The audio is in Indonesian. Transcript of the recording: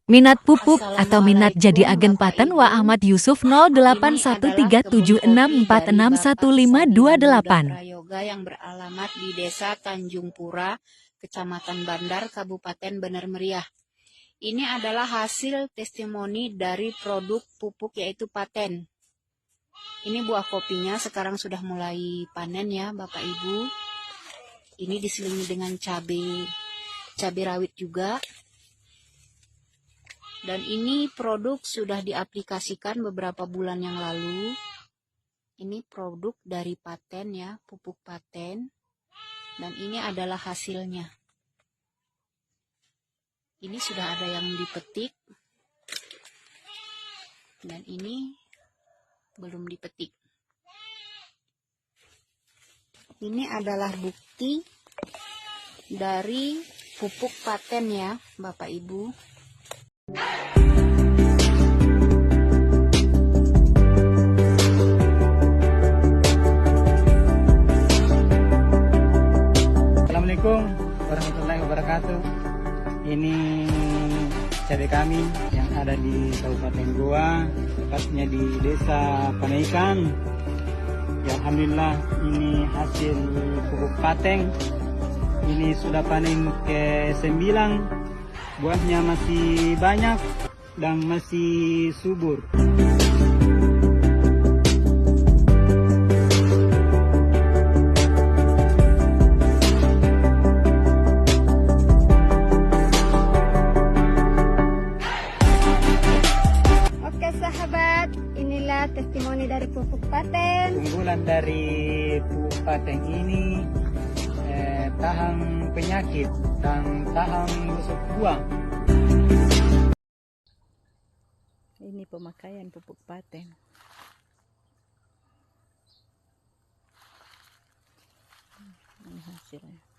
Minat pupuk atau minat jadi agen paten Wa Ahmad Yusuf 081376461528. Prayoga yang beralamat di Desa Tanjung Pura, Kecamatan Bandar, Kabupaten Bener Meriah. Ini adalah hasil testimoni dari produk pupuk yaitu paten. Ini buah kopinya sekarang sudah mulai panen ya Bapak Ibu. Ini diselingi dengan cabai rawit juga. Dan ini produk sudah diaplikasikan beberapa bulan yang lalu. Ini produk dari paten ya, pupuk paten. Dan ini adalah hasilnya. Ini sudah ada yang dipetik. Dan ini belum dipetik. Ini adalah bukti dari pupuk paten ya, Bapak Ibu. Assalamualaikum warahmatullahi wabarakatuh. Ini cabai kami yang ada di Kabupaten Goa, tepatnya di Desa Panaikan. Ya, alhamdulillah ini hasil pupuk paten. Ini sudah panen ke-9. Buahnya masih banyak dan masih subur. Oke sahabat, inilah testimoni dari pupuk paten. Unggulan dari pupuk paten ini tahan penyakit dan tahan busuk buah. Ini pemakaian pupuk paten. Ini hasilnya.